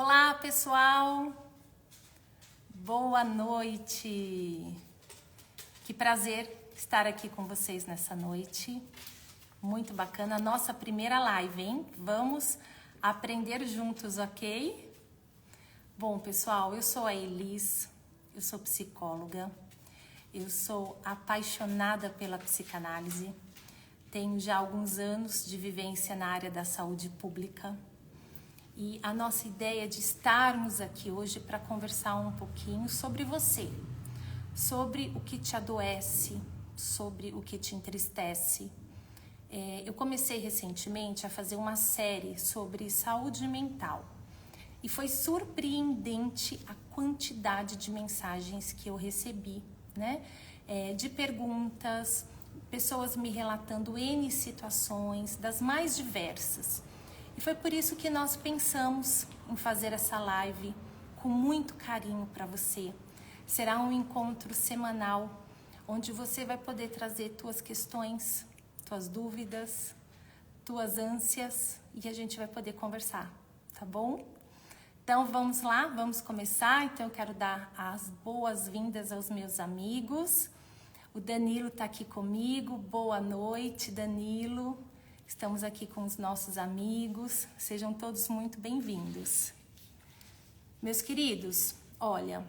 Olá, pessoal! Boa noite! Que prazer estar aqui com vocês nessa noite. Muito bacana, nossa primeira live, hein? Vamos aprender juntos, ok? Bom, pessoal, eu sou a Elis, eu sou psicóloga, eu sou apaixonada pela psicanálise, tenho já alguns anos de vivência na área da saúde pública. E a nossa ideia de estarmos aqui hoje para conversar um pouquinho sobre você, sobre o que te adoece, sobre o que te entristece. Eu comecei recentemente a fazer uma série sobre saúde mental e foi surpreendente a quantidade de mensagens que eu recebi, né? De perguntas, pessoas me relatando N situações das mais diversas. E foi por isso que nós pensamos em fazer essa live com muito carinho para você. Será um encontro semanal, onde você vai poder trazer tuas questões, tuas dúvidas, tuas ânsias e a gente vai poder conversar, tá bom? Então vamos lá, vamos começar. Então eu quero dar as boas-vindas aos meus amigos. O Danilo está aqui comigo. Boa noite, Danilo. Estamos aqui com os nossos amigos, sejam todos muito bem-vindos. Meus queridos, olha,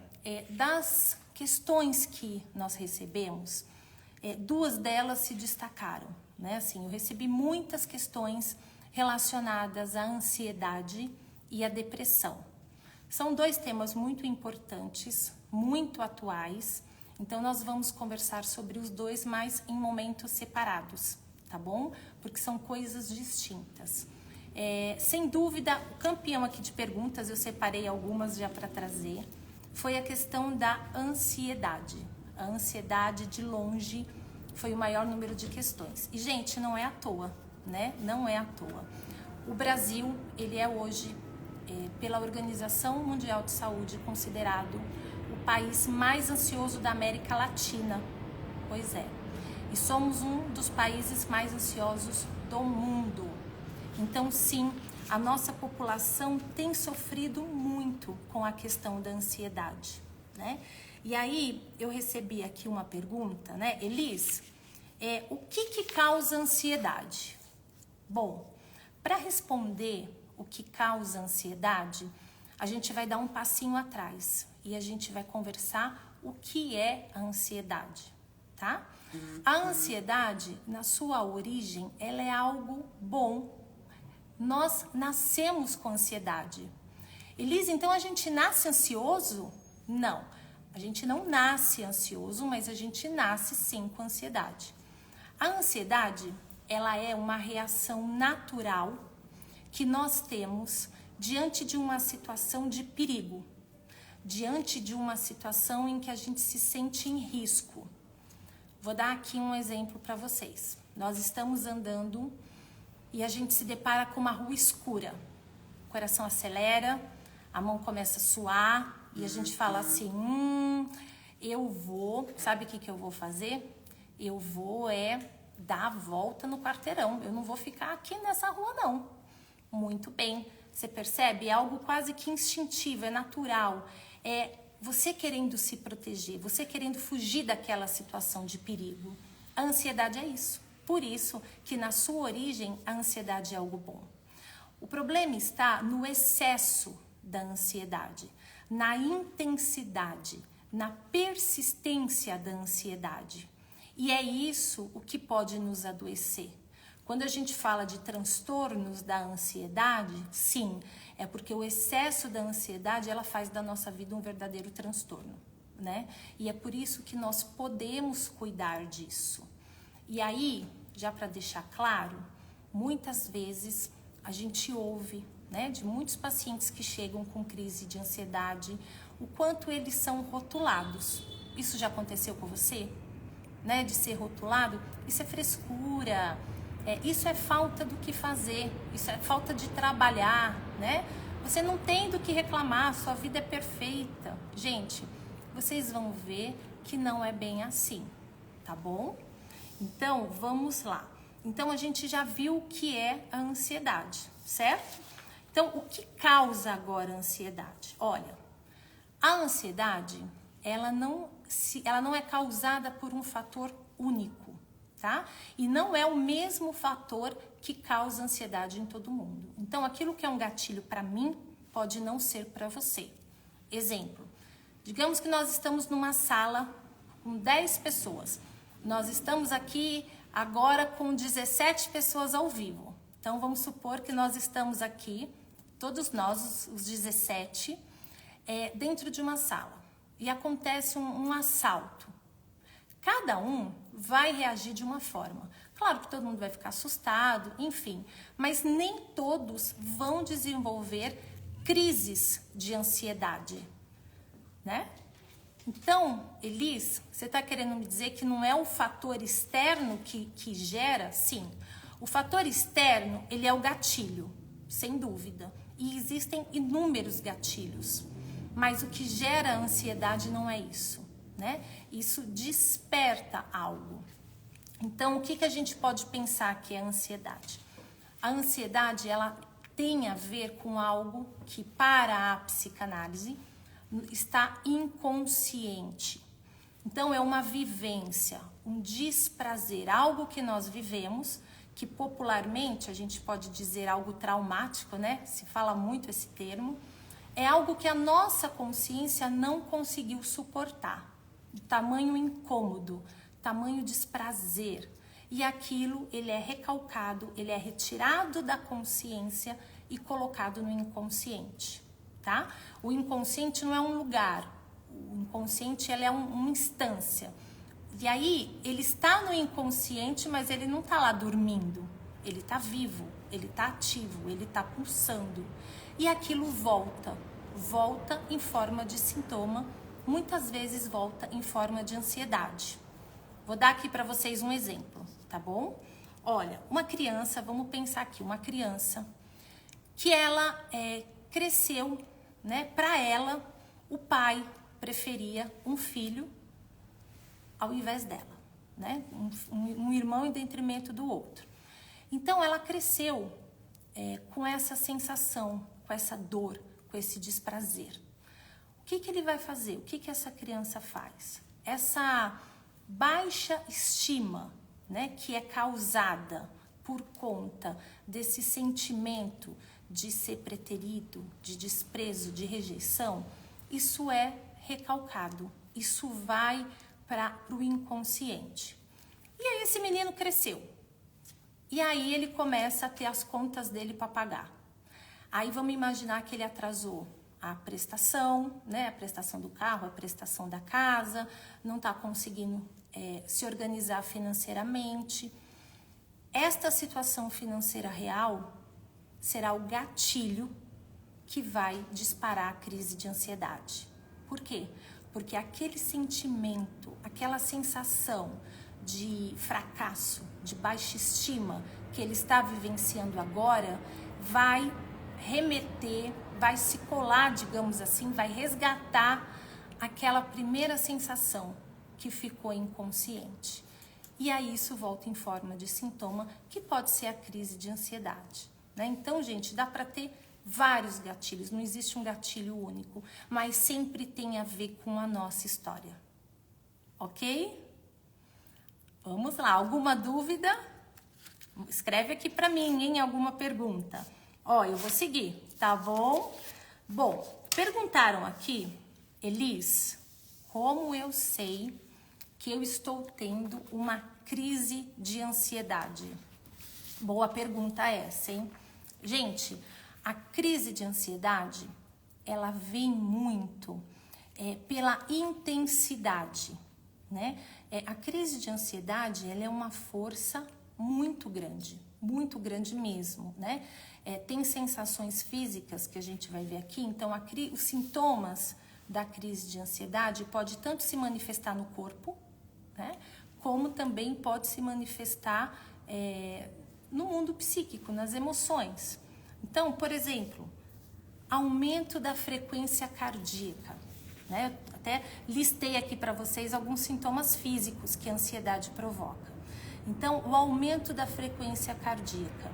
das questões que nós recebemos, duas delas se destacaram, né? Assim, eu recebi muitas questões relacionadas à ansiedade e à depressão. São dois temas muito importantes, muito atuais, então nós vamos conversar sobre os dois, mas em momentos separados. Tá bom? Porque são coisas distintas. Sem dúvida, o campeão aqui de perguntas, eu separei algumas já para trazer, foi a questão da ansiedade. A ansiedade, de longe, foi o maior número de questões. E, gente, não é à toa, né? Não é à toa. O Brasil, ele é hoje, pela Organização Mundial de Saúde, considerado o país mais ansioso da América Latina. Pois é. E somos um dos países mais ansiosos do mundo. Então, sim, a nossa população tem sofrido muito com a questão da ansiedade, né? E aí, eu recebi aqui uma pergunta, né? Elis, o que causa ansiedade? Bom, para responder o que causa ansiedade, a gente vai dar um passinho atrás e a gente vai conversar o que é a ansiedade, tá? A ansiedade, na sua origem, ela é algo bom. Nós nascemos com ansiedade. Elisa, então a gente nasce ansioso? Não, a gente não nasce ansioso, mas a gente nasce sim com ansiedade. A ansiedade, ela é uma reação natural que nós temos diante de uma situação de perigo, diante de uma situação em que a gente se sente em risco. Vou dar aqui um exemplo para vocês. Nós estamos andando e a gente se depara com uma rua escura. O coração acelera, a mão começa a suar e a gente fala assim, sabe o que eu vou fazer? Eu vou dar a volta no quarteirão, eu não vou ficar aqui nessa rua não. Muito bem, você percebe? É algo quase que instintivo, é natural, você querendo se proteger, você querendo fugir daquela situação de perigo. A ansiedade é isso. Por isso que na sua origem a ansiedade é algo bom. O problema está no excesso da ansiedade, na intensidade, na persistência da ansiedade. E é isso o que pode nos adoecer. Quando a gente fala de transtornos da ansiedade, sim, é porque o excesso da ansiedade, ela faz da nossa vida um verdadeiro transtorno, né? E é por isso que nós podemos cuidar disso. E aí, já para deixar claro, muitas vezes a gente ouve, né, de muitos pacientes que chegam com crise de ansiedade, o quanto eles são rotulados. Isso já aconteceu com você? Né, de ser rotulado? Isso é frescura. Isso é falta do que fazer, isso é falta de trabalhar, né? Você não tem do que reclamar, sua vida é perfeita. Gente, vocês vão ver que não é bem assim, tá bom? Então, vamos lá. Então, a gente já viu o que é a ansiedade, certo? Então, o que causa agora a ansiedade? Olha, a ansiedade, ela não é causada por um fator único, tá? E não é o mesmo fator que causa ansiedade em todo mundo. Então, aquilo que é um gatilho para mim, pode não ser para você. Exemplo, digamos que nós estamos numa sala com 10 pessoas. Nós estamos aqui agora com 17 pessoas ao vivo. Então, vamos supor que nós estamos aqui, todos nós, os 17, dentro de uma sala. E acontece um assalto. Cada um vai reagir de uma forma. Claro que todo mundo vai ficar assustado, enfim. Mas nem todos vão desenvolver crises de ansiedade, né? Então, Elis, você está querendo me dizer que não é um fator externo que gera? Sim. O fator externo, ele é o gatilho, sem dúvida. E existem inúmeros gatilhos. Mas o que gera ansiedade não é isso, né? Isso desperta algo. Então, o que a gente pode pensar que é ansiedade? A ansiedade, ela tem a ver com algo que, para a psicanálise, está inconsciente. Então, é uma vivência, um desprazer, algo que nós vivemos, que popularmente a gente pode dizer algo traumático, né? Se fala muito esse termo. É algo que a nossa consciência não conseguiu suportar. Tamanho incômodo, tamanho desprazer. E aquilo, ele é recalcado, ele é retirado da consciência e colocado no inconsciente, tá? O inconsciente não é um lugar, o inconsciente, ele é uma instância. E aí, ele está no inconsciente, mas ele não está lá dormindo. Ele está vivo, ele está ativo, ele está pulsando. E aquilo volta em forma de sintoma, muitas vezes volta em forma de ansiedade. Vou dar aqui para vocês um exemplo, tá bom? Olha, uma criança, vamos pensar aqui, uma criança que ela cresceu, né? Para ela, o pai preferia um filho ao invés dela, né? Um irmão em detrimento do outro. Então, ela cresceu com essa sensação, com essa dor, com esse desprazer. O que ele vai fazer? O que essa criança faz? Essa baixa estima, né, que é causada por conta desse sentimento de ser preterido, de desprezo, de rejeição, isso é recalcado, isso vai para o inconsciente. E aí esse menino cresceu. E aí ele começa a ter as contas dele para pagar. Aí vamos imaginar que ele atrasou a prestação, né? A prestação do carro, a prestação da casa, não está conseguindo se organizar financeiramente. Esta situação financeira real será o gatilho que vai disparar a crise de ansiedade. Por quê? Porque aquele sentimento, aquela sensação de fracasso, de baixa estima que ele está vivenciando agora, vai remeter, vai se colar, digamos assim, vai resgatar aquela primeira sensação que ficou inconsciente. E aí isso volta em forma de sintoma, que pode ser a crise de ansiedade, né? Então, gente, dá para ter vários gatilhos, não existe um gatilho único, mas sempre tem a ver com a nossa história. Ok? Vamos lá, alguma dúvida? Escreve aqui para mim, hein? Alguma pergunta? Ó, eu vou seguir, tá bom? Bom, perguntaram aqui, Elis, como eu sei que eu estou tendo uma crise de ansiedade? Boa pergunta essa, hein? Gente, a crise de ansiedade, ela vem muito pela intensidade, né? A crise de ansiedade, ela é uma força muito grande mesmo, né? Tem sensações físicas que a gente vai ver aqui, então os sintomas da crise de ansiedade pode tanto se manifestar no corpo, né? Como também pode se manifestar no mundo psíquico, nas emoções. Então, por exemplo, aumento da frequência cardíaca, né? Eu até listei aqui para vocês alguns sintomas físicos que a ansiedade provoca. Então, o aumento da frequência cardíaca,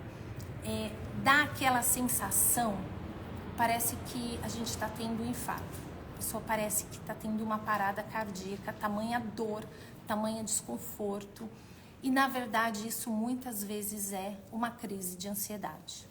dá aquela sensação, parece que a gente está tendo um infarto. A pessoa parece que está tendo uma parada cardíaca, tamanha dor, tamanha desconforto. E, na verdade, isso muitas vezes é uma crise de ansiedade.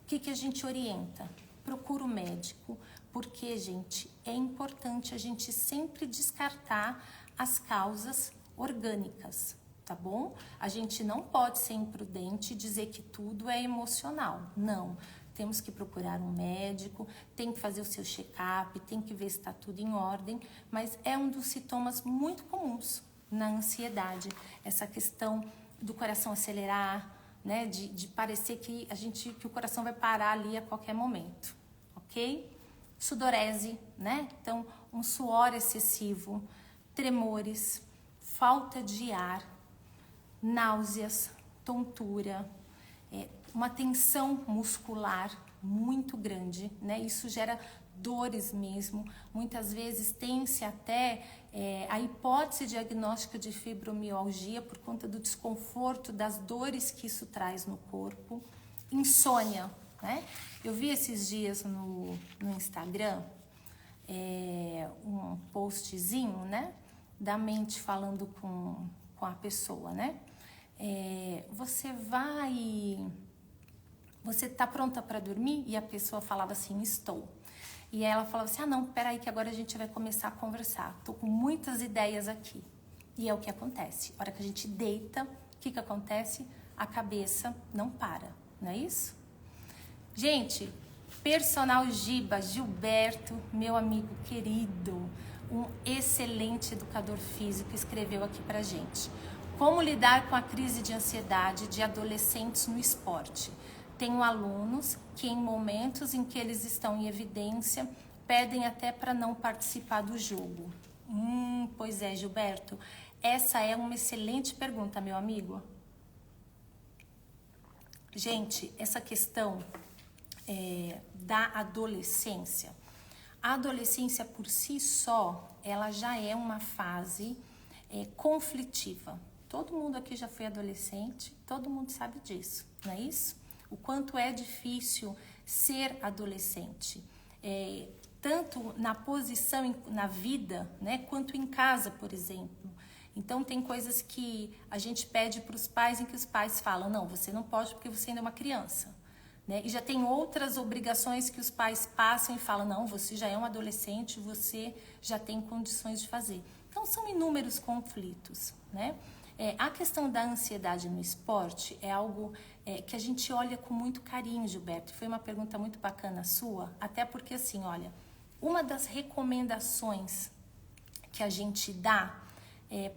O que a gente orienta? Procura o médico, porque, gente, é importante a gente sempre descartar as causas orgânicas, tá bom? A gente não pode ser imprudente e dizer que tudo é emocional. Não. Temos que procurar um médico, tem que fazer o seu check-up, tem que ver se está tudo em ordem, mas é um dos sintomas muito comuns na ansiedade, essa questão do coração acelerar, né, de parecer que o coração vai parar ali a qualquer momento, ok? Sudorese, né? Então, um suor excessivo, tremores, falta de ar, náuseas, tontura, uma tensão muscular muito grande, né? Isso gera dores mesmo. Muitas vezes tem-se até a hipótese diagnóstica de fibromialgia por conta do desconforto, das dores que isso traz no corpo. Insônia, né? Eu vi esses dias no Instagram um postzinho, né? Da mente falando com a pessoa, né? Você tá pronta para dormir? E a pessoa falava assim, estou. E ela falava assim, não, peraí que agora a gente vai começar a conversar. Tô com muitas ideias aqui. E é o que acontece. A hora que a gente deita, o que acontece? A cabeça não para, não é isso? Gente, Personal Giba, Gilberto, meu amigo querido, um excelente educador físico, escreveu aqui pra gente. Como lidar com a crise de ansiedade de adolescentes no esporte? Tenho alunos que em momentos em que eles estão em evidência, pedem até para não participar do jogo. Pois é, Gilberto, essa é uma excelente pergunta, meu amigo. Gente, essa questão da adolescência, a adolescência por si só, ela já é uma fase conflitiva. Todo mundo aqui já foi adolescente, todo mundo sabe disso, não é isso? O quanto é difícil ser adolescente, tanto na posição na vida, né, quanto em casa, por exemplo. Então, tem coisas que a gente pede para os pais em que os pais falam, não, você não pode porque você ainda é uma criança. Né? E já tem outras obrigações que os pais passam e falam, não, você já é um adolescente, você já tem condições de fazer. Então, são inúmeros conflitos, né? A questão da ansiedade no esporte é algo que a gente olha com muito carinho, Gilberto. Foi uma pergunta muito bacana sua, até porque, assim, olha, uma das recomendações que a gente dá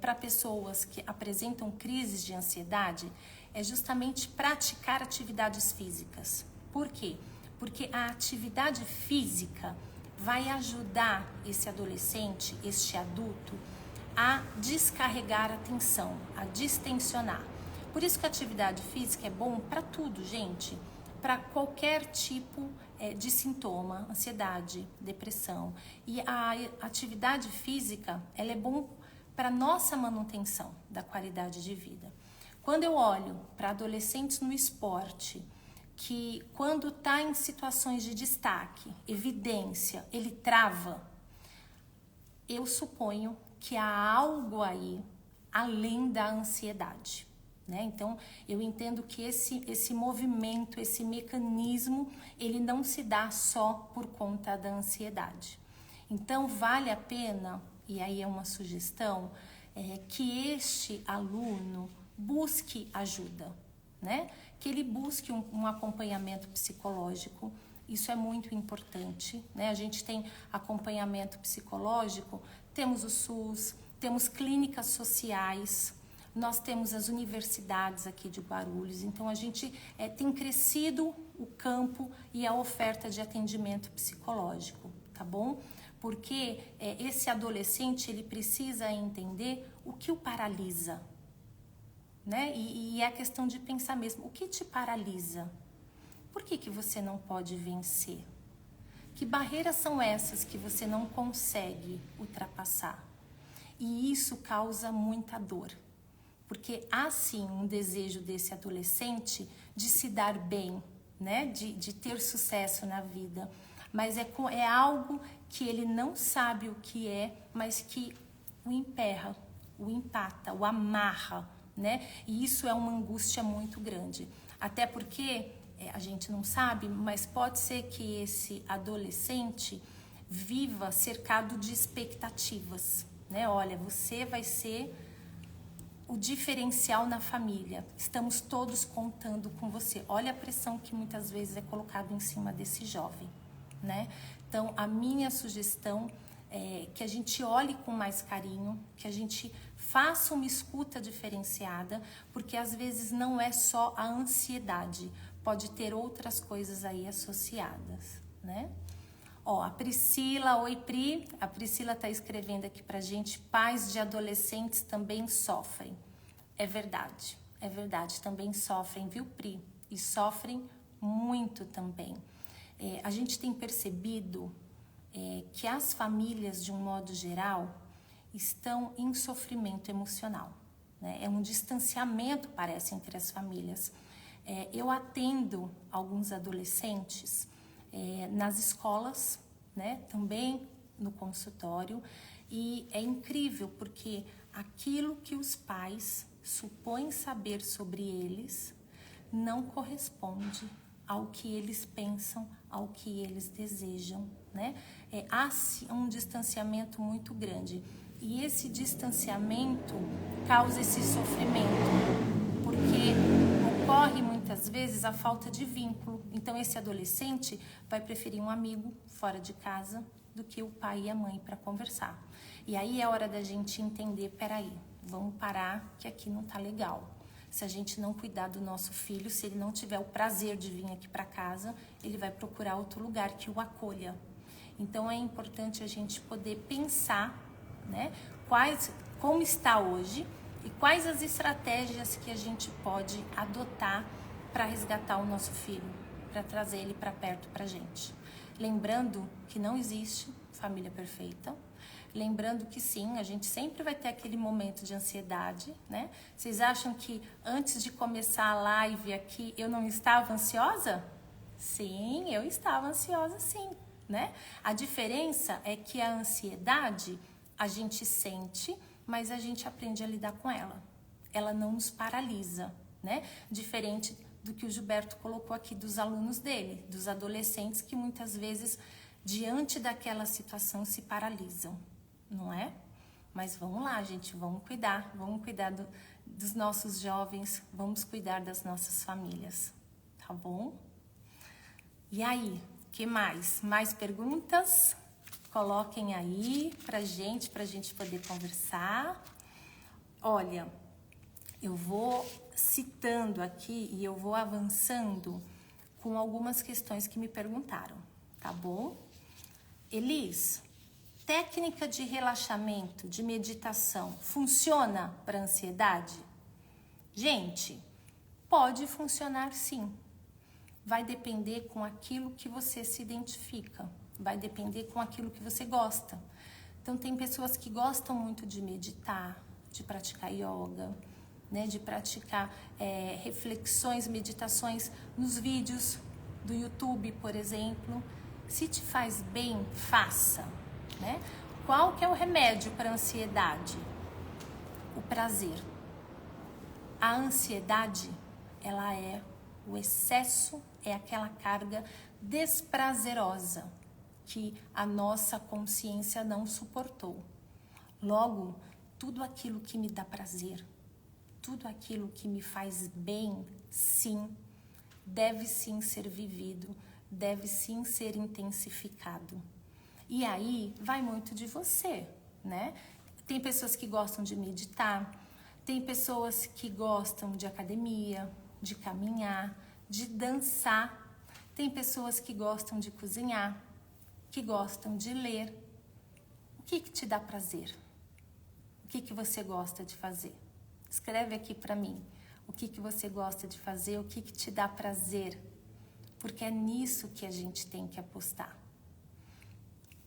para pessoas que apresentam crises de ansiedade é justamente praticar atividades físicas. Por quê? Porque a atividade física vai ajudar esse adolescente, este adulto, a descarregar a tensão, a distensionar. Por isso que a atividade física é bom para tudo, gente. Para qualquer tipo de sintoma, ansiedade, depressão. E a atividade física, ela é bom para nossa manutenção da qualidade de vida. Quando eu olho para adolescentes no esporte, que quando está em situações de destaque, evidência, ele trava, eu suponho que há algo aí além da ansiedade, né? Então, eu entendo que esse movimento, esse mecanismo, ele não se dá só por conta da ansiedade. Então, vale a pena, e aí é uma sugestão, que este aluno busque ajuda, né? Que ele busque um acompanhamento psicológico. Isso é muito importante, né? A gente tem acompanhamento psicológico, temos o SUS, temos clínicas sociais, nós temos as universidades aqui de Guarulhos. Então, a gente tem crescido o campo e a oferta de atendimento psicológico, tá bom? Porque esse adolescente, ele precisa entender o que o paralisa, né? E é a questão de pensar mesmo, o que te paralisa? Por que você não pode vencer? Que barreiras são essas que você não consegue ultrapassar? E isso causa muita dor. Porque há sim um desejo desse adolescente de se dar bem, né? De ter sucesso na vida. Mas é algo que ele não sabe o que é, mas que o emperra, o empata, o amarra, né? E isso é uma angústia muito grande. Até porque a gente não sabe, mas pode ser que esse adolescente viva cercado de expectativas, né? Olha, você vai ser o diferencial na família. Estamos todos contando com você. Olha a pressão que muitas vezes é colocada em cima desse jovem, né? Então, a minha sugestão é que a gente olhe com mais carinho, que a gente faça uma escuta diferenciada, porque às vezes não é só a ansiedade, pode ter outras coisas aí associadas, né? Ó, a Priscila, oi Pri, a Priscila tá escrevendo aqui pra gente, pais de adolescentes também sofrem. É verdade, também sofrem, viu Pri? E sofrem muito também. A gente tem percebido que as famílias, de um modo geral, estão em sofrimento emocional, né? É um distanciamento, parece, entre as famílias. Eu atendo alguns adolescentes nas escolas, né? Também no consultório, e é incrível porque aquilo que os pais supõem saber sobre eles não corresponde ao que eles pensam, ao que eles desejam, né? Há um distanciamento muito grande. E esse distanciamento causa esse sofrimento, porque ocorre muitas vezes a falta de vínculo. Então, esse adolescente vai preferir um amigo fora de casa do que o pai e a mãe para conversar. E aí é hora da gente entender, peraí, vamos parar que aqui não tá legal. Se a gente não cuidar do nosso filho, se ele não tiver o prazer de vir aqui para casa, ele vai procurar outro lugar que o acolha. Então é importante a gente poder pensar, né, como está hoje e quais as estratégias que a gente pode adotar para resgatar o nosso filho, para trazer ele para perto pra gente. Lembrando que não existe família perfeita. Lembrando que sim, a gente sempre vai ter aquele momento de ansiedade, né? Vocês acham que antes de começar a live aqui eu não estava ansiosa? Sim, eu estava ansiosa sim, né? A diferença é que a ansiedade a gente sente, mas a gente aprende a lidar com ela. Ela não nos paralisa, né? Diferente do que o Gilberto colocou aqui dos alunos dele, dos adolescentes que muitas vezes, diante daquela situação, se paralisam. Não é? Mas vamos lá, gente, vamos cuidar dos nossos jovens, vamos cuidar das nossas famílias, tá bom? E aí, que mais? Mais perguntas? Coloquem aí pra gente poder conversar. Olha, eu vou citando aqui e eu vou avançando com algumas questões que me perguntaram, tá bom? Elis, técnica de relaxamento, de meditação, funciona para ansiedade? Gente, pode funcionar sim. Vai depender com aquilo que você se identifica. Vai depender com aquilo que você gosta. Então, tem pessoas que gostam muito de meditar, de praticar yoga, né? De praticar reflexões, meditações nos vídeos do YouTube, por exemplo. Se te faz bem, faça. Né? Qual que é o remédio para a ansiedade? O prazer. A ansiedade, ela é o excesso, é aquela carga desprazerosa que a nossa consciência não suportou. Logo, tudo aquilo que me dá prazer, tudo aquilo que me faz bem, sim, deve sim ser vivido, deve sim ser intensificado. E aí, vai muito de você, né? Tem pessoas que gostam de meditar, tem pessoas que gostam de academia, de caminhar, de dançar. Tem pessoas que gostam de cozinhar, que gostam de ler. O que te dá prazer? O que você gosta de fazer? Escreve aqui para mim. O que você gosta de fazer? O que te dá prazer? Porque é nisso que a gente tem que apostar.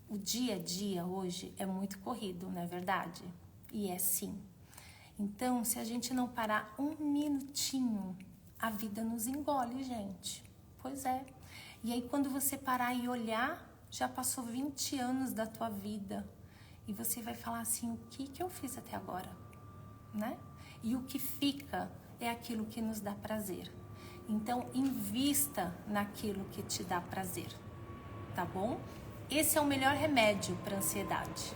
O dia a dia hoje é muito corrido, não é verdade? E é sim. Então, se a gente não parar um minutinho a vida nos engole, gente. Pois é. E aí quando você parar e olhar, já passou 20 anos da tua vida. E você vai falar assim, o que eu fiz até agora? Né? E o que fica é aquilo que nos dá prazer. Então, invista naquilo que te dá prazer, tá bom? Esse é o melhor remédio para ansiedade.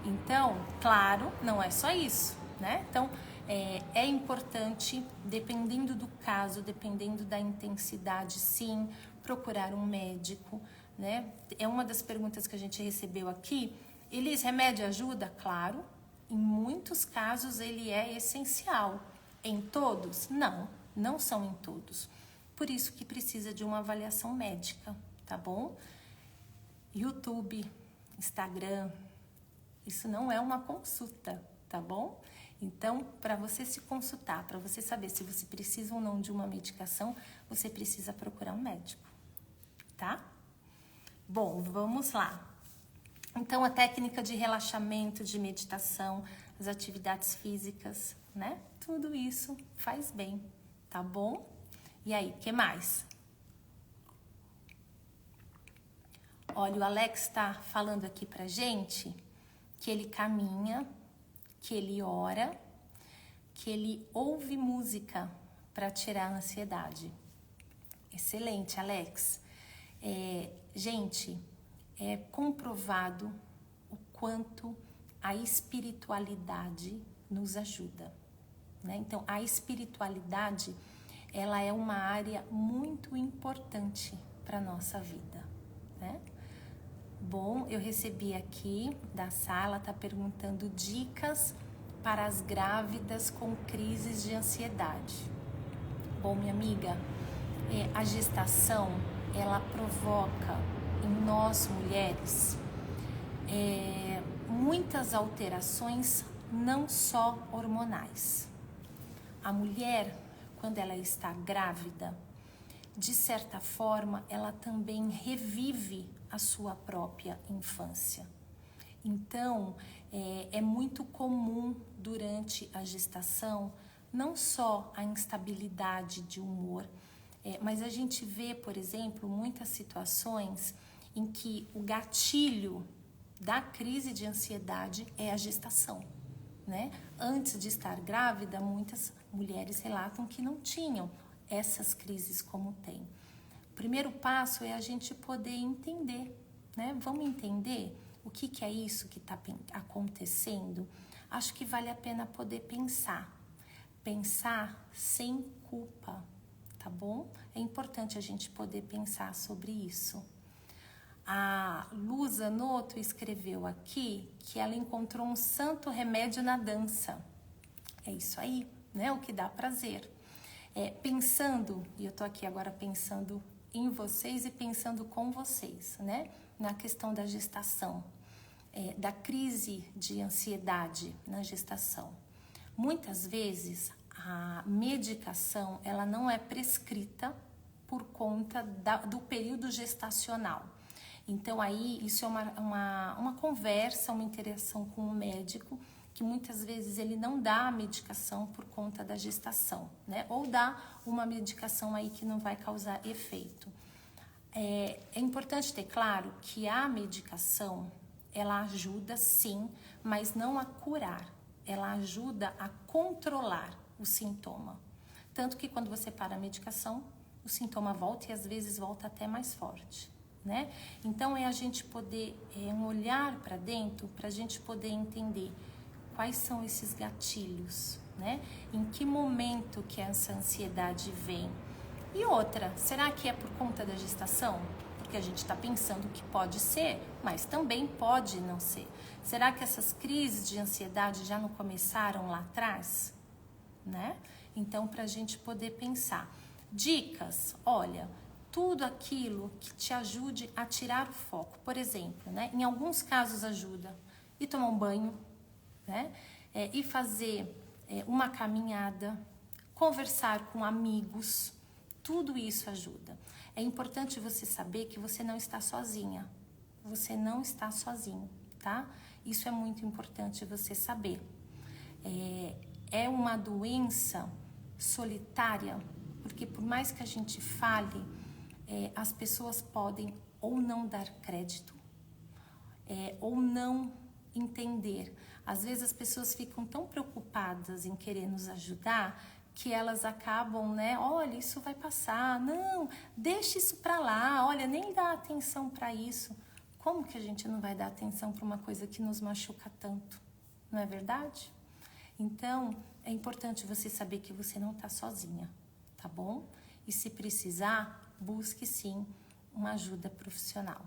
Então, claro, não é só isso, né? Então, é importante, dependendo do caso, dependendo da intensidade, sim, procurar um médico, né? É uma das perguntas que a gente recebeu aqui. Elis, remédio ajuda? Claro. Em muitos casos ele é essencial. Em todos? Não, não são em todos. Por isso que precisa de uma avaliação médica, tá bom? YouTube, Instagram, isso não é uma consulta, tá bom? Então, para você se consultar, para você saber se você precisa ou não de uma medicação, você precisa procurar um médico, tá? Bom, vamos lá. Então, a técnica de relaxamento, de meditação, as atividades físicas, né? Tudo isso faz bem, tá bom? E aí, o que mais? Olha, o Alex tá falando aqui pra gente que ele caminha, que ele ora, que ele ouve música para tirar a ansiedade. Excelente, Alex. Gente, é comprovado o quanto a espiritualidade nos ajuda, né? Então, a espiritualidade, ela é uma área muito importante para a nossa vida, né? Bom, eu recebi aqui da sala, tá perguntando dicas para as grávidas com crises de ansiedade. Bom, minha amiga, a gestação, ela provoca em nós mulheres muitas alterações, não só hormonais. A mulher, quando ela está grávida, de certa forma, ela também revive a sua própria infância. Então, é muito comum durante a gestação, não só a instabilidade de humor, mas a gente vê, por exemplo, muitas situações em que o gatilho da crise de ansiedade é a gestação, né? Antes de estar grávida, muitas mulheres relatam que não tinham essas crises como tem. O primeiro passo é a gente poder entender, né? Vamos entender o que é isso que está acontecendo? Acho que vale a pena poder pensar sem culpa, tá bom? É importante a gente poder pensar sobre isso. A Luza Noto escreveu aqui que ela encontrou um santo remédio na dança. É isso aí, né? O que dá prazer. Pensando, e eu tô aqui agora pensando em vocês e pensando com vocês, né? Na questão da gestação, da crise de ansiedade na gestação. Muitas vezes a medicação, ela não é prescrita por conta do período gestacional. Então aí isso é uma conversa, uma interação com o médico, que muitas vezes ele não dá a medicação por conta da gestação, né? Ou dá uma medicação aí que não vai causar efeito. É importante ter claro que a medicação, ela ajuda sim, mas não a curar. Ela ajuda a controlar o sintoma. Tanto que quando você para a medicação, o sintoma volta e às vezes volta até mais forte, né? Então é a gente poder um olhar para dentro, para a gente poder entender quais são esses gatilhos, né? Em que momento que essa ansiedade vem? E outra, será que é por conta da gestação? Porque a gente está pensando que pode ser, mas também pode não ser. Será que essas crises de ansiedade já não começaram lá atrás? Né? Então, para a gente poder pensar. Dicas, olha, tudo aquilo que te ajude a tirar o foco. Por exemplo, né? Em alguns casos ajuda ir tomar um banho, né? E fazer uma caminhada, conversar com amigos, tudo isso ajuda. É importante você saber que você não está sozinha, você não está sozinho, tá? Isso é muito importante você saber. É uma doença solitária, porque por mais que a gente fale, as pessoas podem ou não dar crédito, ou não entender. Às vezes as pessoas ficam tão preocupadas em querer nos ajudar que elas acabam, né? Olha, isso vai passar. Não, deixa isso pra lá. Olha, nem dá atenção para isso. Como que a gente não vai dar atenção para uma coisa que nos machuca tanto? Não é verdade? Então, é importante você saber que você não tá sozinha, tá bom? E se precisar, busque sim uma ajuda profissional.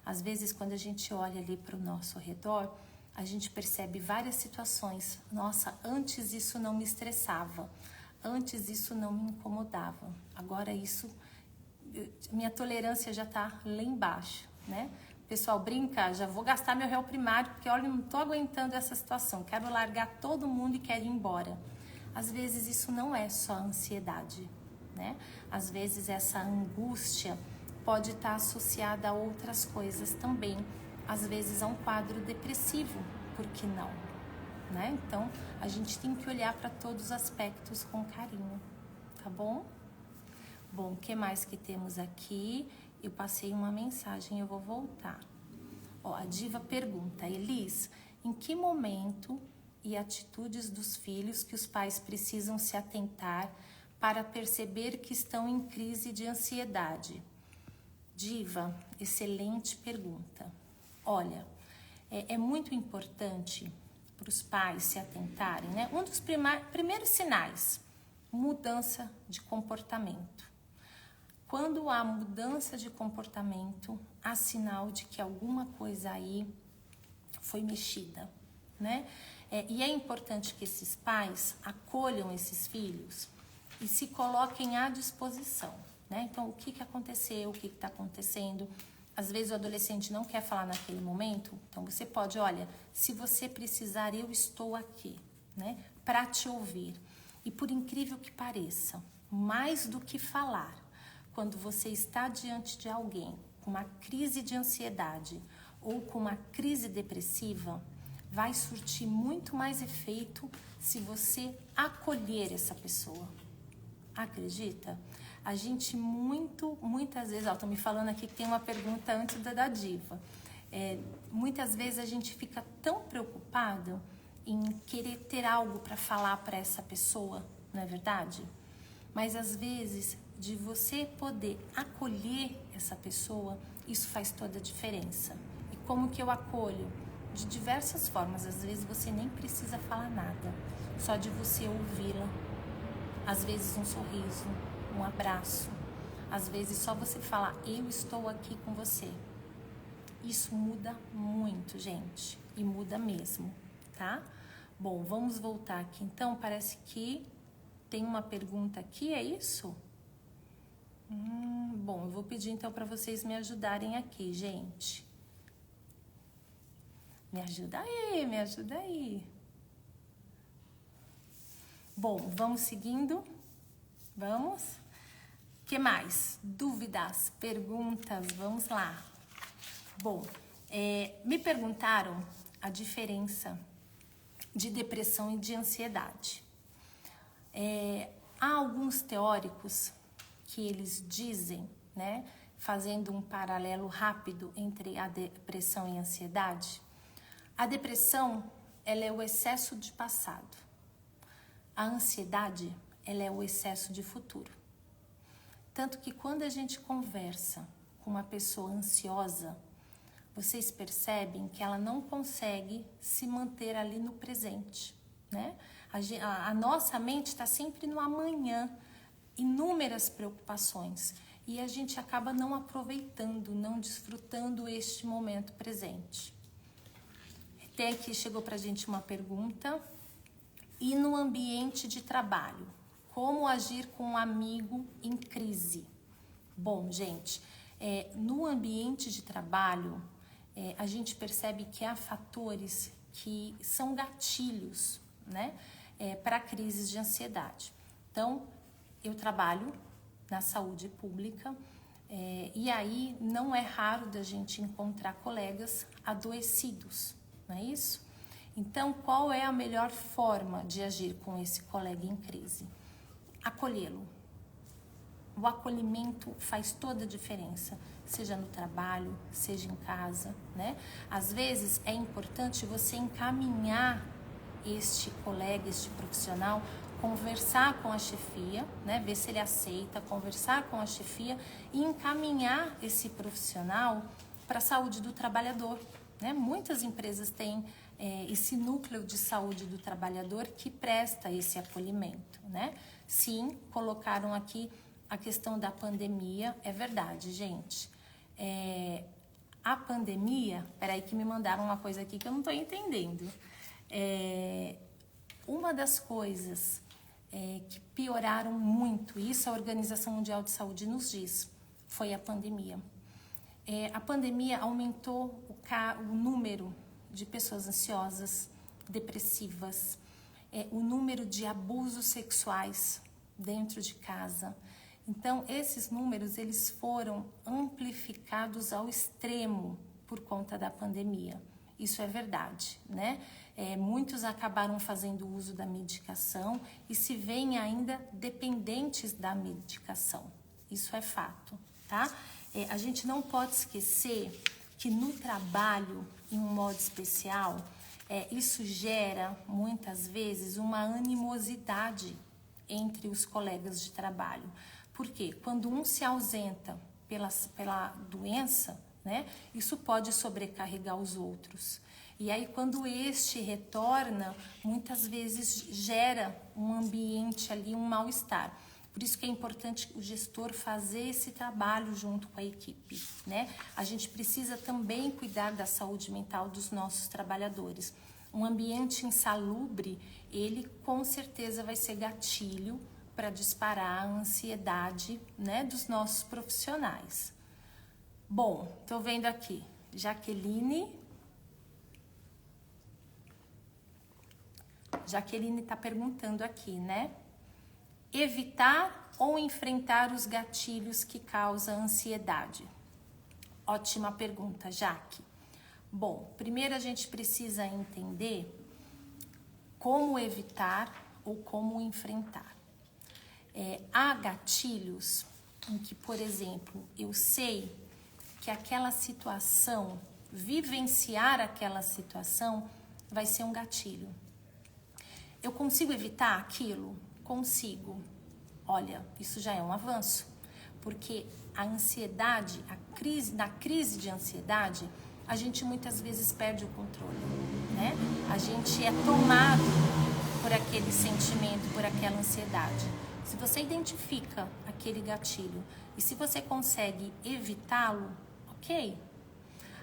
Às vezes, quando a gente olha ali para o nosso redor, a gente percebe várias situações. Nossa, antes isso não me estressava, antes isso não me incomodava, agora isso, minha tolerância já está lá embaixo, né? O pessoal brinca, já vou gastar meu réu primário, porque olha, não estou aguentando essa situação, quero largar todo mundo e quero ir embora. Às vezes isso não é só ansiedade, né? Às vezes essa angústia pode estar associada a outras coisas também, às vezes a um quadro depressivo, por que não? Né? Então, a gente tem que olhar para todos os aspectos com carinho, tá bom? Bom, o que mais que temos aqui? Eu passei uma mensagem, eu vou voltar. Ó, a Diva pergunta, Elis, em que momento e atitudes dos filhos que os pais precisam se atentar para perceber que estão em crise de ansiedade? Diva, excelente pergunta. Olha, é muito importante para os pais se atentarem, né? Um dos primeiros sinais, mudança de comportamento. Quando há mudança de comportamento, há sinal de que alguma coisa aí foi mexida, né? E é importante que esses pais acolham esses filhos e se coloquem à disposição, né? Então, o que aconteceu, o que está acontecendo? Às vezes o adolescente não quer falar naquele momento, então você pode, olha, se você precisar, eu estou aqui, né? Para te ouvir. E por incrível que pareça, mais do que falar, quando você está diante de alguém com uma crise de ansiedade ou com uma crise depressiva, vai surtir muito mais efeito se você acolher essa pessoa. Acredita? A gente muitas vezes, estão me falando aqui que tem uma pergunta antes da Diva. Muitas vezes a gente fica tão preocupado em querer ter algo para falar para essa pessoa, não é verdade? Mas às vezes, de você poder acolher essa pessoa, isso faz toda a diferença. E como que eu acolho? De diversas formas. Às vezes você nem precisa falar nada, só de você ouvi-la. Às vezes um sorriso, um abraço. Às vezes só você falar, eu estou aqui com você. Isso muda muito, gente. E muda mesmo, tá? Bom, vamos voltar aqui. Então, parece que tem uma pergunta aqui, é isso? Bom, eu vou pedir então para vocês me ajudarem aqui, gente. Me ajuda aí, me ajuda aí. Bom, vamos seguindo? Vamos? O que mais? Dúvidas, perguntas? Vamos lá. Bom, me perguntaram a diferença de depressão e de ansiedade. Há alguns teóricos que eles dizem, né, fazendo um paralelo rápido entre a depressão e a ansiedade. A depressão, ela é o excesso de passado. A ansiedade, ela é o excesso de futuro. Tanto que quando a gente conversa com uma pessoa ansiosa, vocês percebem que ela não consegue se manter ali no presente, né? A nossa mente está sempre no amanhã, inúmeras preocupações, e a gente acaba não aproveitando, não desfrutando este momento presente. Até aqui chegou pra gente uma pergunta. E no ambiente de trabalho? Como agir com um amigo em crise? Bom, gente, no ambiente de trabalho, a gente percebe que há fatores que são gatilhos, né, para crises de ansiedade. Então, eu trabalho na saúde pública e aí não é raro da gente encontrar colegas adoecidos, não é isso? Então, qual é a melhor forma de agir com esse colega em crise? Acolhê-lo, o acolhimento faz toda a diferença, seja no trabalho, seja em casa, né? Às vezes é importante você encaminhar este colega, este profissional, conversar com a chefia, né? Ver se ele aceita, conversar com a chefia e encaminhar esse profissional para a saúde do trabalhador, né? Muitas empresas têm esse núcleo de saúde do trabalhador que presta esse acolhimento, né? Sim, colocaram aqui a questão da pandemia, é verdade, gente. A pandemia, peraí que me mandaram uma coisa aqui que eu não estou entendendo. Uma das coisas que pioraram muito, isso a Organização Mundial de Saúde nos diz, foi a pandemia. A pandemia aumentou o número de pessoas ansiosas, depressivas, o número de abusos sexuais dentro de casa. Então, esses números, eles foram amplificados ao extremo por conta da pandemia. Isso é verdade, né? Muitos acabaram fazendo uso da medicação e se veem ainda dependentes da medicação. Isso é fato, tá? A gente não pode esquecer que no trabalho, em um modo especial, isso gera, muitas vezes, uma animosidade entre os colegas de trabalho. Por quê? Quando um se ausenta pela doença, né, isso pode sobrecarregar os outros. E aí, quando este retorna, muitas vezes gera um ambiente ali, um mal-estar. Por isso que é importante o gestor fazer esse trabalho junto com a equipe, né? A gente precisa também cuidar da saúde mental dos nossos trabalhadores. Um ambiente insalubre, ele com certeza vai ser gatilho para disparar a ansiedade, né, dos nossos profissionais. Bom, tô vendo aqui, Jaqueline está perguntando aqui, né? Evitar ou enfrentar os gatilhos que causam ansiedade? Ótima pergunta, Jaque. Bom, primeiro a gente precisa entender como evitar ou como enfrentar. Há gatilhos em que, por exemplo, eu sei que aquela situação, vivenciar aquela situação, vai ser um gatilho. Eu consigo evitar aquilo? Consigo. Olha, isso já é um avanço, porque a ansiedade, na crise de ansiedade, a gente muitas vezes perde o controle, né? A gente é tomado por aquele sentimento, por aquela ansiedade. Se você identifica aquele gatilho e se você consegue evitá-lo, ok.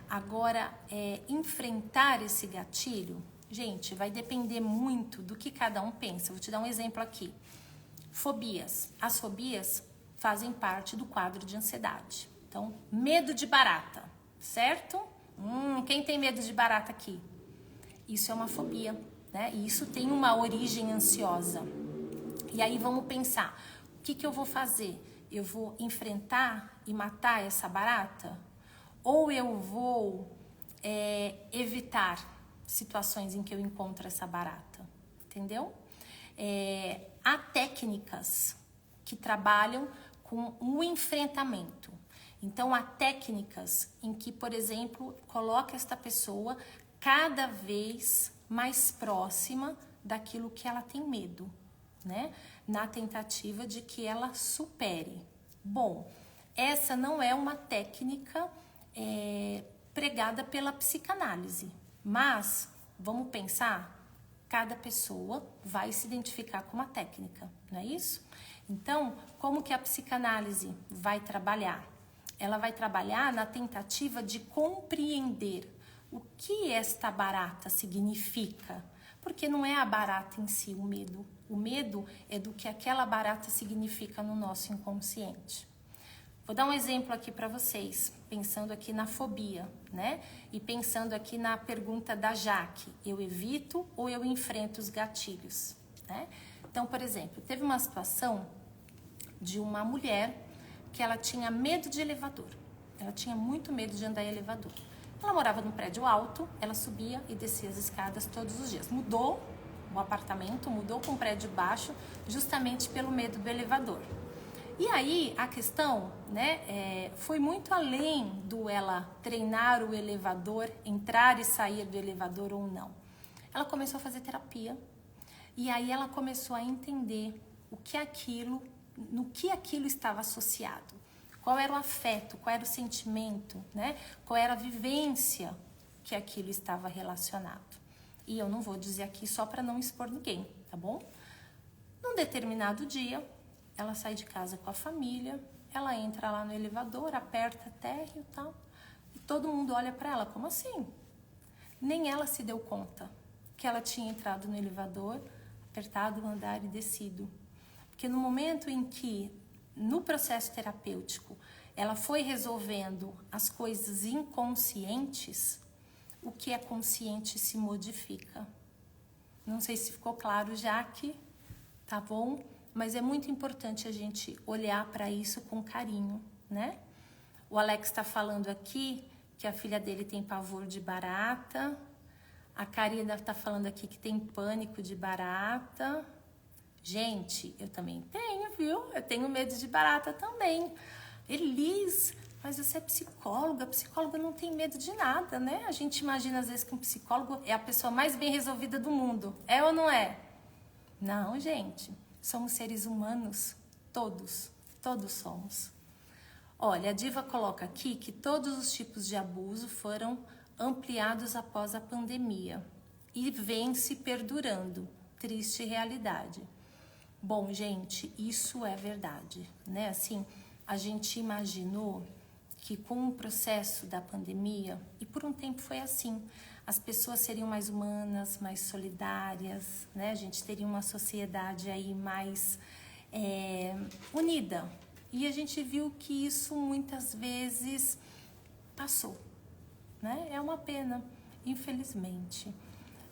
Agora, enfrentar esse gatilho, gente, vai depender muito do que cada um pensa. Vou te dar um exemplo aqui. Fobias. As fobias fazem parte do quadro de ansiedade. Então, medo de barata, certo? Quem tem medo de barata aqui? Isso é uma fobia, né? E isso tem uma origem ansiosa. E aí vamos pensar, o que eu vou fazer? Eu vou enfrentar e matar essa barata? Ou eu vou evitar situações em que eu encontro essa barata? Entendeu? Há técnicas que trabalham com o enfrentamento. Então, há técnicas em que, por exemplo, coloca esta pessoa cada vez mais próxima daquilo que ela tem medo, né? Na tentativa de que ela supere. Bom, essa não é uma técnica pregada pela psicanálise, mas vamos pensar, cada pessoa vai se identificar com uma técnica, não é isso? Então, como que a psicanálise vai trabalhar? Ela vai trabalhar na tentativa de compreender o que esta barata significa, porque não é a barata em si o medo. O medo é do que aquela barata significa no nosso inconsciente. Vou dar um exemplo aqui para vocês, pensando aqui na fobia, né? E pensando aqui na pergunta da Jaque, eu evito ou eu enfrento os gatilhos, né? Então, por exemplo, teve uma situação de uma mulher que ela tinha medo de elevador. Ela tinha muito medo de andar em elevador. Ela morava num prédio alto, ela subia e descia as escadas todos os dias. Mudou o apartamento, mudou para um prédio baixo, justamente pelo medo do elevador. E aí, a questão, né, foi muito além do ela treinar o elevador, entrar e sair do elevador ou não. Ela começou a fazer terapia e aí ela começou a entender no que aquilo estava associado. Qual era o afeto, qual era o sentimento, né? Qual era a vivência que aquilo estava relacionado. E eu não vou dizer aqui só para não expor ninguém, tá bom? Num determinado dia, ela sai de casa com a família, ela entra lá no elevador, aperta térreo e tal, e todo mundo olha para ela, como assim? Nem ela se deu conta que ela tinha entrado no elevador, apertado o andar e descido. Porque no momento em que, no processo terapêutico, ela foi resolvendo as coisas inconscientes, o que é consciente se modifica. Não sei se ficou claro, Jaque, tá bom? Mas é muito importante a gente olhar para isso com carinho, né? O Alex está falando aqui que a filha dele tem pavor de barata. A Karina está falando aqui que tem pânico de barata. Gente, eu também tenho, viu? Eu tenho medo de barata também. Elis, mas você é psicóloga. Psicóloga não tem medo de nada, né? A gente imagina às vezes que um psicólogo é a pessoa mais bem resolvida do mundo. É ou não é? Não, gente. Somos seres humanos, todos somos. Olha, a Diva coloca aqui que todos os tipos de abuso foram ampliados após a pandemia e vem se perdurando. Triste realidade. Bom, gente, isso é verdade, né? Assim, a gente imaginou que com o processo da pandemia, e por um tempo foi assim, as pessoas seriam mais humanas, mais solidárias, né? A gente teria uma sociedade aí mais unida. E a gente viu que isso muitas vezes passou, né? É uma pena, infelizmente.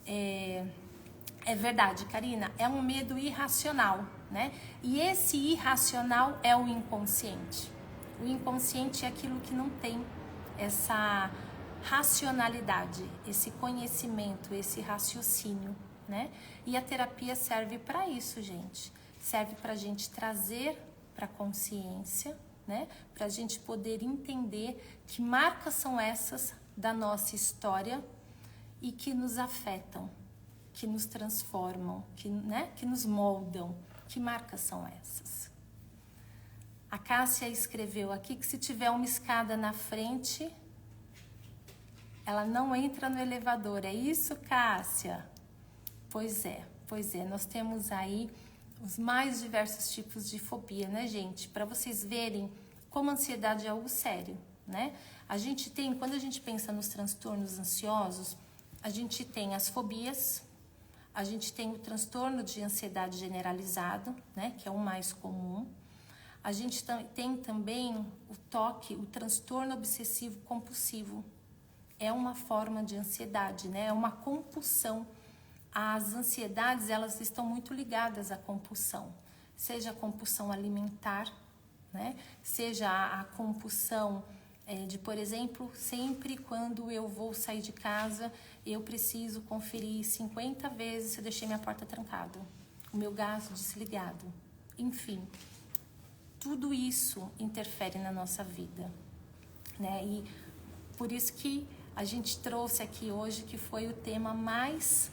É verdade, Karina, é um medo irracional, né? E esse irracional é o inconsciente. O inconsciente é aquilo que não tem essa racionalidade, esse conhecimento, esse raciocínio, né? E a terapia serve para isso, gente. Serve para a gente trazer para a consciência, né? Para a gente poder entender que marcas são essas da nossa história e que nos afetam, que nos transformam, que nos moldam. Que marcas são essas? A Cássia escreveu aqui que se tiver uma escada na frente, ela não entra no elevador. É isso, Cássia? Pois é. Nós temos aí os mais diversos tipos de fobia, né, gente? Para vocês verem como a ansiedade é algo sério, né? A gente tem, quando a gente pensa nos transtornos ansiosos, a gente tem as fobias, a gente tem o transtorno de ansiedade generalizado, né, que é o mais comum. A gente tem também o TOC, o transtorno obsessivo compulsivo. É uma forma de ansiedade, né? É uma compulsão. As ansiedades, elas estão muito ligadas à compulsão. Seja a compulsão alimentar, né? Seja a compulsão de, por exemplo, sempre quando eu vou sair de casa, eu preciso conferir 50 vezes se eu deixei minha porta trancada, o meu gás desligado. Enfim, tudo isso interfere na nossa vida, né? E por isso que a gente trouxe aqui hoje, que foi o tema mais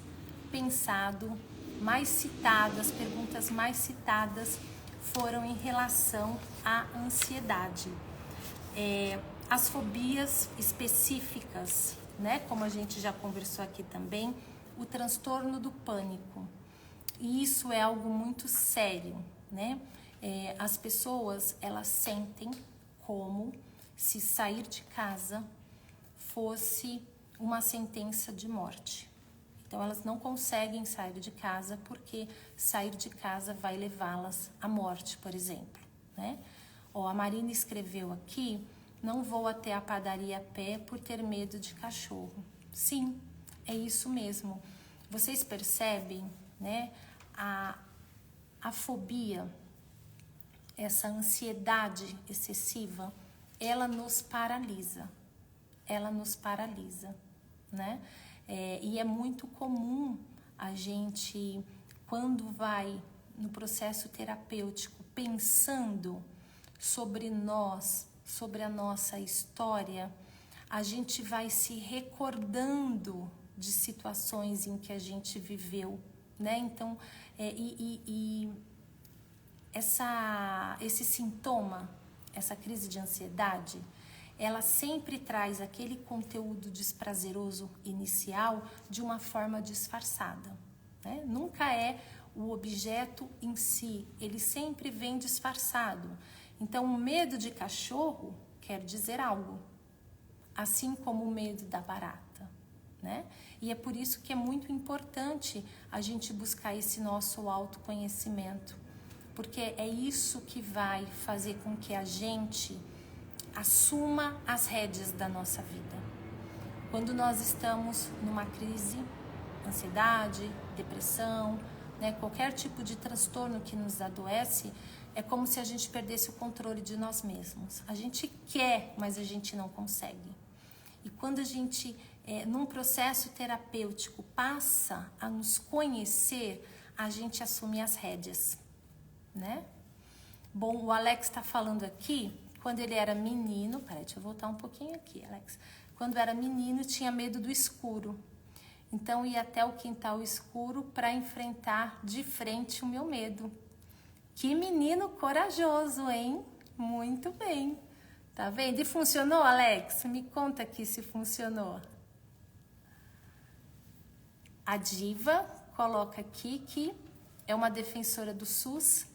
pensado, mais citado, as perguntas mais citadas foram em relação à ansiedade. As fobias específicas, né? Como a gente já conversou aqui também, o transtorno do pânico. E isso é algo muito sério, né? As pessoas, elas sentem como se sair de casa fosse uma sentença de morte. Então, elas não conseguem sair de casa porque sair de casa vai levá-las à morte, por exemplo, né? A Marina escreveu aqui, não vou até a padaria a pé por ter medo de cachorro. Sim, é isso mesmo. Vocês percebem, né? A fobia, essa ansiedade excessiva, ela nos paralisa. Né? E é muito comum a gente, quando vai no processo terapêutico, pensando sobre nós, sobre a nossa história, a gente vai se recordando de situações em que a gente viveu, né? Então, esse sintoma, essa crise de ansiedade, ela sempre traz aquele conteúdo desprazeroso inicial de uma forma disfarçada, né? Nunca é o objeto em si, ele sempre vem disfarçado. Então, o medo de cachorro quer dizer algo, assim como o medo da barata, né? E é por isso que é muito importante a gente buscar esse nosso autoconhecimento, porque é isso que vai fazer com que a gente assuma as rédeas da nossa vida. Quando nós estamos numa crise, ansiedade, depressão, né, qualquer tipo de transtorno que nos adoece, é como se a gente perdesse o controle de nós mesmos. A gente quer, mas a gente não consegue. E quando a gente, num processo terapêutico, passa a nos conhecer, a gente assume as rédeas, né? Bom, o Alex está falando aqui, quando ele era menino, peraí, deixa eu voltar um pouquinho aqui, Alex. Quando era menino, tinha medo do escuro. Então, ia até o quintal escuro para enfrentar de frente o meu medo. Que menino corajoso, hein? Muito bem. Tá vendo? E funcionou, Alex? Me conta aqui se funcionou. A Diva coloca aqui que é uma defensora do SUS,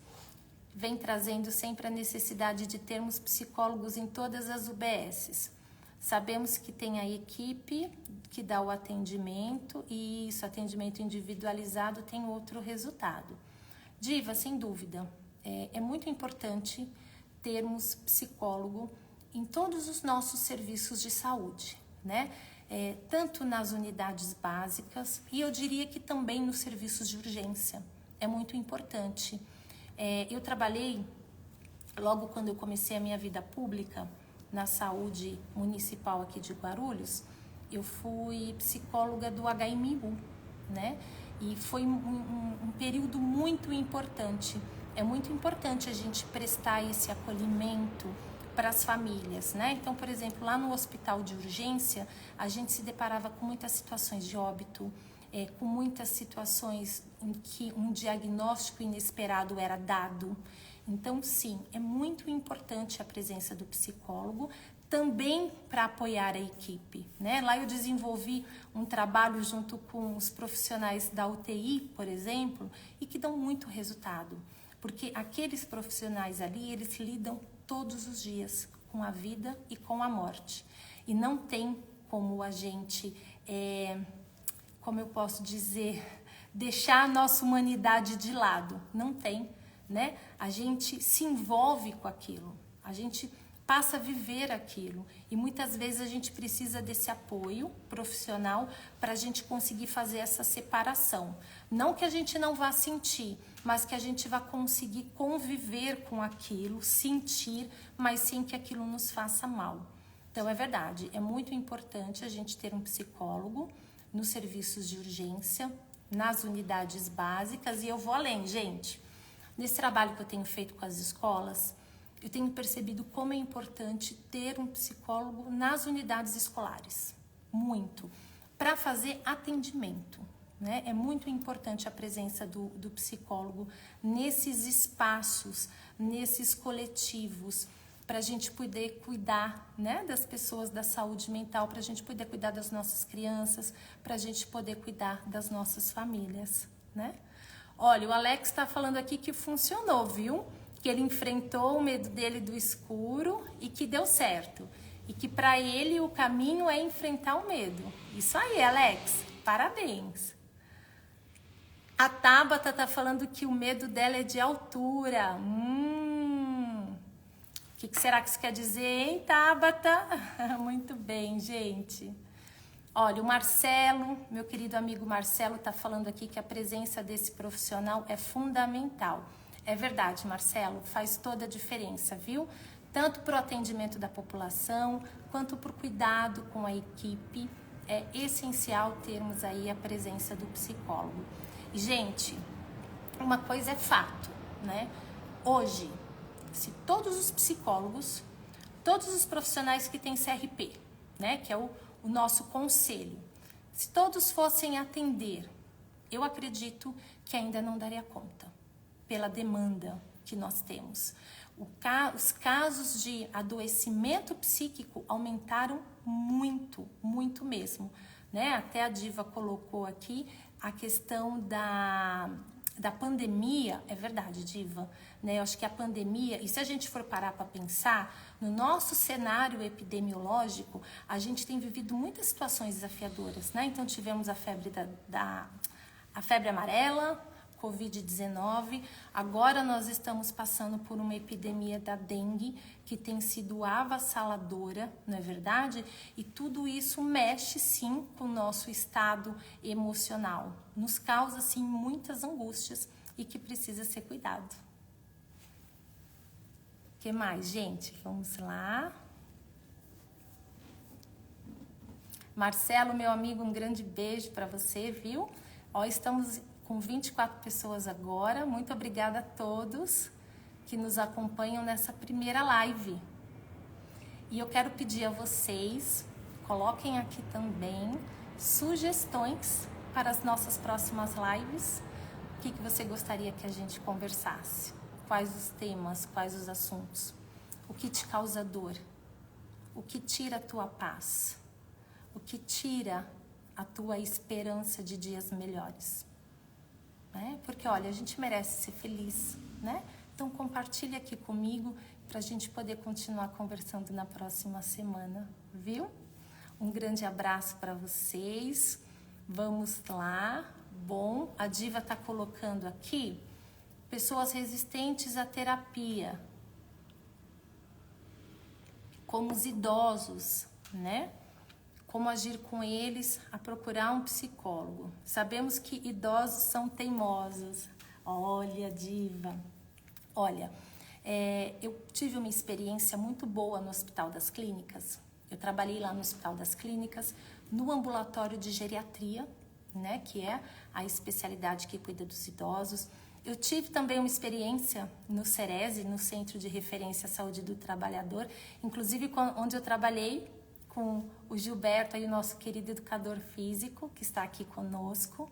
vem trazendo sempre a necessidade de termos psicólogos em todas as UBSs. Sabemos que tem a equipe que dá o atendimento e isso, atendimento individualizado, tem outro resultado. Diva, sem dúvida, é muito importante termos psicólogo em todos os nossos serviços de saúde, né? Tanto nas unidades básicas e eu diria que também nos serviços de urgência. É muito importante. Eu trabalhei, logo quando eu comecei a minha vida pública, na saúde municipal aqui de Guarulhos, eu fui psicóloga do HMU, né? E foi um período muito importante. É muito importante a gente prestar esse acolhimento para as famílias, né? Então, por exemplo, lá no hospital de urgência, a gente se deparava com muitas situações de óbito, com muitas situações em que um diagnóstico inesperado era dado. Então, sim, é muito importante a presença do psicólogo, também para apoiar a equipe, né? Lá eu desenvolvi um trabalho junto com os profissionais da UTI, por exemplo, e que dão muito resultado, porque aqueles profissionais ali, eles lidam todos os dias com a vida e com a morte. E não tem como a gente, como eu posso dizer, deixar a nossa humanidade de lado. Não tem, né? A gente se envolve com aquilo, a gente passa a viver aquilo e muitas vezes a gente precisa desse apoio profissional para a gente conseguir fazer essa separação. Não que a gente não vá sentir, mas que a gente vá conseguir conviver com aquilo, sentir, mas sem que aquilo nos faça mal. Então é verdade, é muito importante a gente ter um psicólogo nos serviços de urgência, nas unidades básicas, e eu vou além, gente. Nesse trabalho que eu tenho feito com as escolas, eu tenho percebido como é importante ter um psicólogo nas unidades escolares. Muito. Para fazer atendimento, né? É muito importante a presença do psicólogo nesses espaços, nesses coletivos, para a gente poder cuidar, né, das pessoas da saúde mental, para a gente poder cuidar das nossas crianças, para a gente poder cuidar das nossas famílias, né? Olha, o Alex está falando aqui que funcionou, viu? Que ele enfrentou o medo dele do escuro e que deu certo. E que para ele o caminho é enfrentar o medo. Isso aí, Alex. Parabéns. A Tabata tá falando que o medo dela é de altura. O que será que isso quer dizer, hein, Tabata? Muito bem, gente. Olha, o Marcelo, meu querido amigo Marcelo, tá falando aqui que a presença desse profissional é fundamental. É verdade, Marcelo, faz toda a diferença, viu? Tanto para o atendimento da população, quanto para o cuidado com a equipe. É essencial termos aí a presença do psicólogo. E, gente, uma coisa é fato, né? Hoje, se todos os psicólogos, todos os profissionais que têm CRP, né, que é o nosso conselho, se todos fossem atender, eu acredito que ainda não daria conta, pela demanda que nós temos. Os casos de adoecimento psíquico aumentaram muito, muito mesmo, né? Até a Diva colocou aqui a questão da pandemia. É verdade, Diva, né? Eu acho que a pandemia, e se a gente for parar para pensar, no nosso cenário epidemiológico, a gente tem vivido muitas situações desafiadoras, né? Então tivemos a febre a febre amarela, Covid-19, agora nós estamos passando por uma epidemia da dengue que tem sido avassaladora, não é verdade? E tudo isso mexe sim com o nosso estado emocional, nos causa sim muitas angústias e que precisa ser cuidado. O que mais, gente? Vamos lá. Marcelo, meu amigo, um grande beijo para você, viu? Ó, estamos com 24 pessoas agora. Muito obrigada a todos que nos acompanham nessa primeira live. E eu quero pedir a vocês, coloquem aqui também sugestões para as nossas próximas lives. O que você gostaria que a gente conversasse? Quais os temas, quais os assuntos? O que te causa dor? O que tira a tua paz? O que tira a tua esperança de dias melhores? Né? Porque, olha, a gente merece ser feliz, né? Então, compartilha aqui comigo para a gente poder continuar conversando na próxima semana, viu? Um grande abraço para vocês. Vamos lá. Bom, a Diva está colocando aqui pessoas resistentes à terapia, como os idosos, né? Como agir com eles, a procurar um psicólogo. Sabemos que idosos são teimosos. Olha, Diva. Olha, eu tive uma experiência muito boa no Hospital das Clínicas. Eu trabalhei lá no Hospital das Clínicas, no ambulatório de geriatria, né, que é a especialidade que cuida dos idosos. Eu tive também uma experiência no Ceresi, no Centro de Referência à Saúde do Trabalhador, inclusive onde eu trabalhei com o Gilberto, aí, o nosso querido educador físico, que está aqui conosco.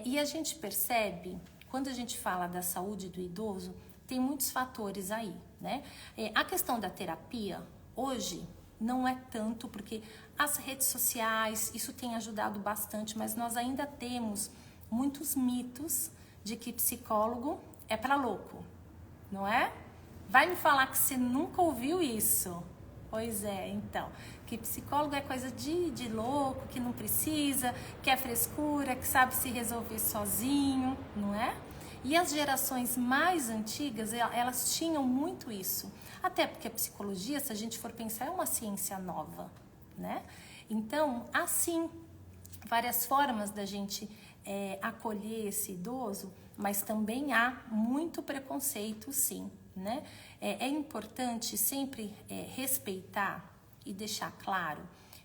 E a gente percebe, quando a gente fala da saúde do idoso, tem muitos fatores aí, né? A questão da terapia, hoje, não é tanto, porque as redes sociais, isso tem ajudado bastante, mas nós ainda temos muitos mitos de que psicólogo é para louco, não é? Vai me falar que você nunca ouviu isso. Pois é, então, que psicólogo é coisa de louco, que não precisa, que é frescura, que sabe se resolver sozinho, não é? E as gerações mais antigas, elas tinham muito isso. Até porque a psicologia, se a gente for pensar, é uma ciência nova, né? Então, há sim várias formas da gente acolher esse idoso, mas também há muito preconceito, sim, né? É importante sempre respeitar e deixar claro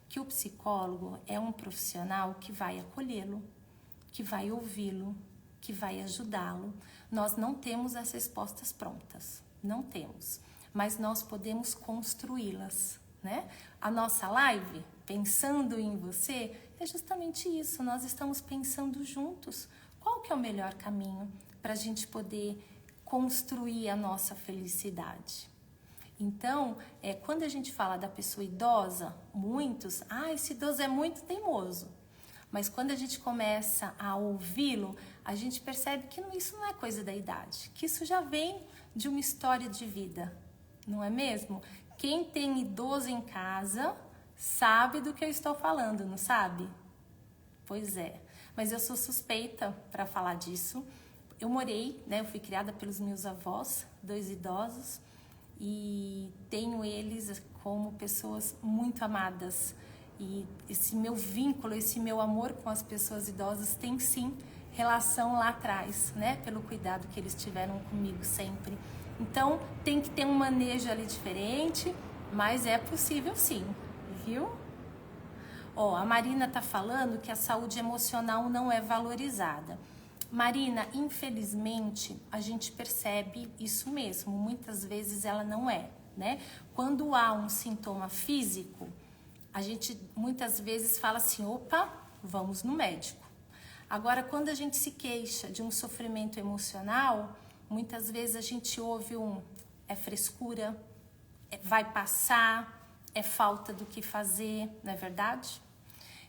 que o psicólogo é um profissional que vai acolhê-lo, que vai ouvi-lo, que vai ajudá-lo. Nós não temos as respostas prontas, não temos, mas nós podemos construí-las, né? A nossa live, Pensando em Você, é justamente isso. Nós estamos pensando juntos qual que é o melhor caminho para a gente poder construir a nossa felicidade. Então, quando a gente fala da pessoa idosa, muitos, esse idoso é muito teimoso. Mas quando a gente começa a ouvi-lo, a gente percebe que isso não é coisa da idade, que isso já vem de uma história de vida, não é mesmo? Quem tem idoso em casa sabe do que eu estou falando, não sabe? Pois é, mas eu sou suspeita para falar disso. Eu morei, né? Eu fui criada pelos meus avós, 2 idosos, e tenho eles como pessoas muito amadas. E esse meu vínculo, esse meu amor com as pessoas idosas tem sim relação lá atrás, né? Pelo cuidado que eles tiveram comigo sempre. Então tem que ter um manejo ali diferente, mas é possível sim, viu? A Marina tá falando que a saúde emocional não é valorizada. Marina, infelizmente, a gente percebe isso mesmo. Muitas vezes ela não é, né? Quando há um sintoma físico, a gente muitas vezes fala assim, opa, vamos no médico. Agora, quando a gente se queixa de um sofrimento emocional, muitas vezes a gente ouve é frescura, vai passar, é falta do que fazer, não é verdade?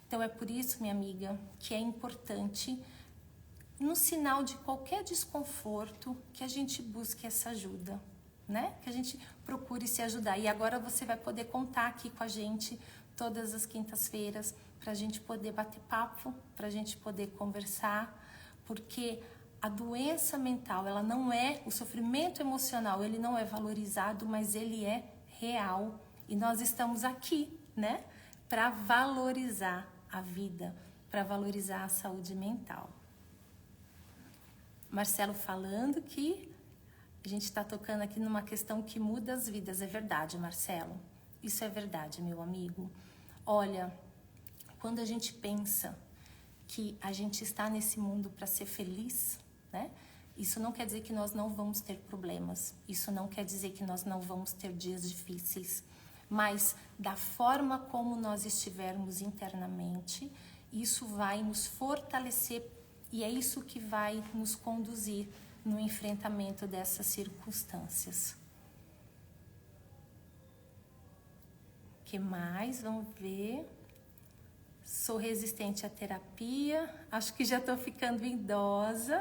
Então é por isso, minha amiga, que é importante, no sinal de qualquer desconforto, que a gente busque essa ajuda, né? Que a gente procure se ajudar. E agora você vai poder contar aqui com a gente todas as quintas-feiras para a gente poder bater papo, para a gente poder conversar, porque a doença mental, ela não é, o sofrimento emocional, ele não é valorizado, mas ele é real. E nós estamos aqui, né? Para valorizar a vida, para valorizar a saúde mental. Marcelo falando que a gente está tocando aqui numa questão que muda as vidas. É verdade, Marcelo. Isso é verdade, meu amigo. Olha, quando a gente pensa que a gente está nesse mundo para ser feliz, né? Isso não quer dizer que nós não vamos ter problemas. Isso não quer dizer que nós não vamos ter dias difíceis. Mas da forma como nós estivermos internamente, isso vai nos fortalecer e é isso que vai nos conduzir no enfrentamento dessas circunstâncias. O que mais? Vamos ver. Sou resistente à terapia. Acho que já estou ficando idosa.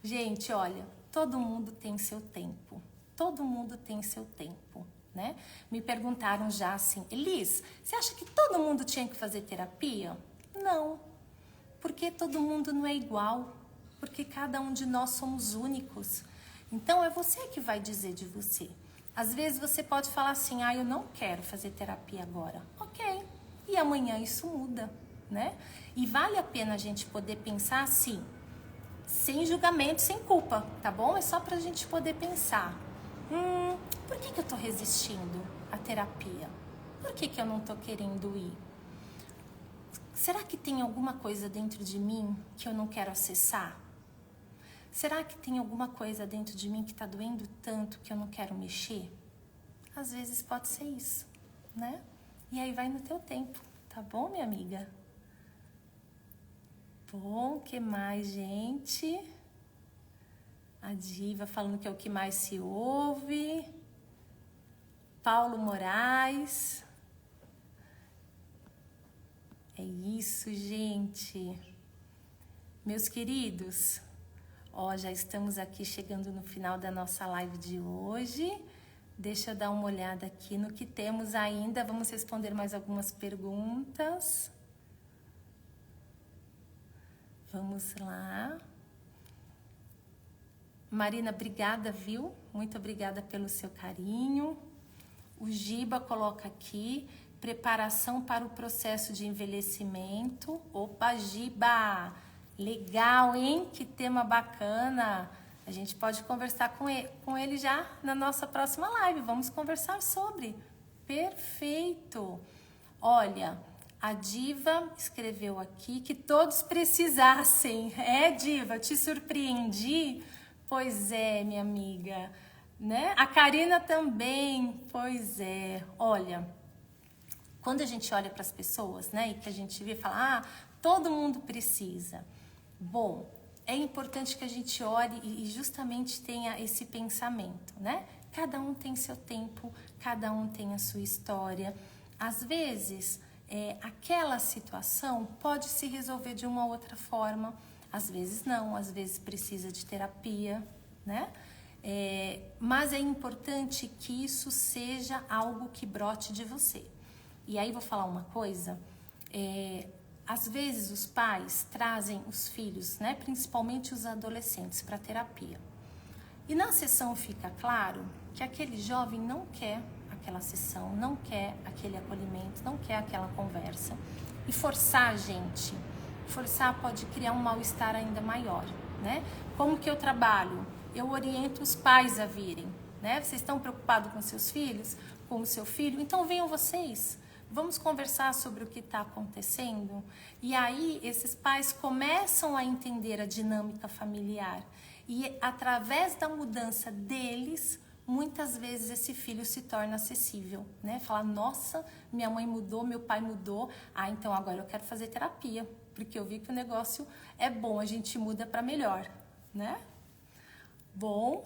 Gente, olha, todo mundo tem seu tempo. Todo mundo tem seu tempo, né? Me perguntaram já assim, Elis, você acha que todo mundo tinha que fazer terapia? Não. Porque todo mundo não é igual, porque cada um de nós somos únicos. Então é você que vai dizer de você. Às vezes você pode falar assim, eu não quero fazer terapia agora. Ok, e amanhã isso muda, né? E vale a pena a gente poder pensar assim, sem julgamento, sem culpa, tá bom? É só pra gente poder pensar. Por que eu tô resistindo à terapia? Por que eu não tô querendo ir? Será que tem alguma coisa dentro de mim que eu não quero acessar? Será que tem alguma coisa dentro de mim que está doendo tanto que eu não quero mexer? Às vezes pode ser isso, né? E aí vai no teu tempo, tá bom, minha amiga? Bom, o que mais, gente? A Diva falando que é o que mais se ouve. Paulo Moraes... É isso, gente. Meus queridos, já estamos aqui chegando no final da nossa live de hoje. Deixa eu dar uma olhada aqui no que temos ainda. Vamos responder mais algumas perguntas. Vamos lá. Marina, obrigada, viu? Muito obrigada pelo seu carinho. O Giba coloca aqui... Preparação para o processo de envelhecimento. Opa, Giba! Legal, hein? Que tema bacana! A gente pode conversar com ele já na nossa próxima live. Vamos conversar sobre. Perfeito! Olha, a Diva escreveu aqui que todos precisassem. É, Diva, te surpreendi? Pois é, minha amiga. Né? A Karina também. Pois é. Olha... Quando a gente olha para as pessoas, né, e que a gente vê e fala, todo mundo precisa. Bom, é importante que a gente olhe e justamente tenha esse pensamento, né? Cada um tem seu tempo, cada um tem a sua história. Às vezes, aquela situação pode se resolver de uma outra forma, às vezes não, às vezes precisa de terapia, né? Mas é importante que isso seja algo que brote de você. E aí vou falar uma coisa, às vezes os pais trazem os filhos, né, principalmente os adolescentes, para terapia. E na sessão fica claro que aquele jovem não quer aquela sessão, não quer aquele acolhimento, não quer aquela conversa. E forçar a gente, forçar pode criar um mal-estar ainda maior, né? Como que eu trabalho? Eu oriento os pais a virem, né? Vocês estão preocupados com seus filhos, com o seu filho? Então venham vocês. Vamos conversar sobre o que está acontecendo? E aí esses pais começam a entender a dinâmica familiar. E através da mudança deles, muitas vezes esse filho se torna acessível, né? Fala, nossa, minha mãe mudou, meu pai mudou. Ah, então agora eu quero fazer terapia, porque eu vi que o negócio é bom, a gente muda para melhor, né? Bom,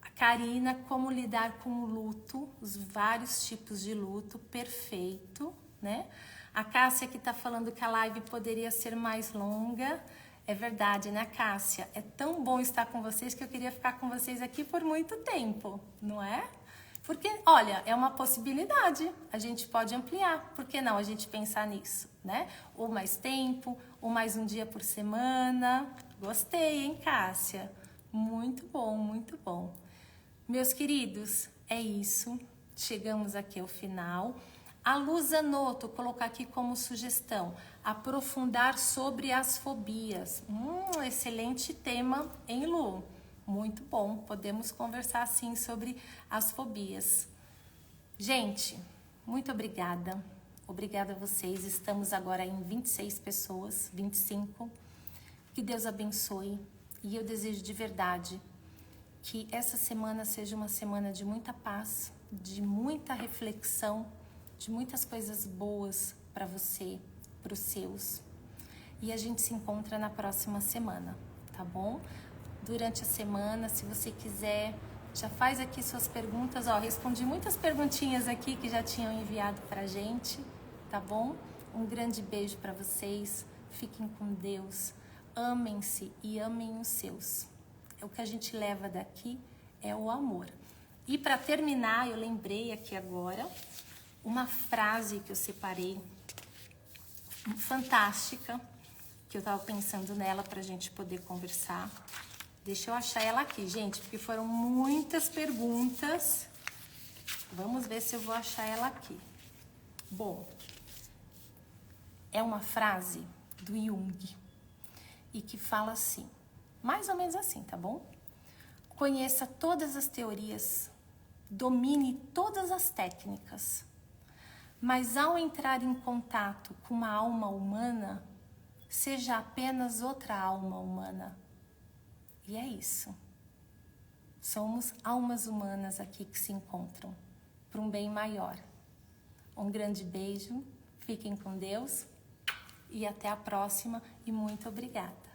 a Karina, como lidar com o luto, os vários tipos de luto, perfeito, né? A Cássia que tá falando que a live poderia ser mais longa. É verdade, né, Cássia? É tão bom estar com vocês que eu queria ficar com vocês aqui por muito tempo, não é? Porque, olha, é uma possibilidade, a gente pode ampliar, por que não a gente pensar nisso, né? Ou mais tempo, ou mais um dia por semana. Gostei, hein, Cássia? Muito bom, muito bom. Meus queridos, é isso, chegamos aqui ao final. A Luz Anoto, colocar aqui como sugestão, aprofundar sobre as fobias. Excelente tema, hein, Lu? Muito bom, podemos conversar sim sobre as fobias. Gente, muito obrigada. Obrigada a vocês. Estamos agora em 26 pessoas, 25. Que Deus abençoe. E eu desejo de verdade que essa semana seja uma semana de muita paz, de muita reflexão, de muitas coisas boas para você, para os seus. E a gente se encontra na próxima semana, tá bom? Durante a semana, se você quiser, já faz aqui suas perguntas. Ó, respondi muitas perguntinhas aqui que já tinham enviado pra gente, tá bom? Um grande beijo para vocês. Fiquem com Deus. Amem-se e amem os seus. O que a gente leva daqui é o amor. E para terminar, eu lembrei aqui agora uma frase que eu separei, fantástica, que eu estava pensando nela para a gente poder conversar. Deixa eu achar ela aqui, gente, porque foram muitas perguntas. Vamos ver se eu vou achar ela aqui. Bom, é uma frase do Jung e que fala assim, mais ou menos assim, tá bom? Conheça todas as teorias, domine todas as técnicas, mas ao entrar em contato com uma alma humana, seja apenas outra alma humana. E é isso. Somos almas humanas aqui que se encontram para um bem maior. Um grande beijo, fiquem com Deus e até a próxima e muito obrigada.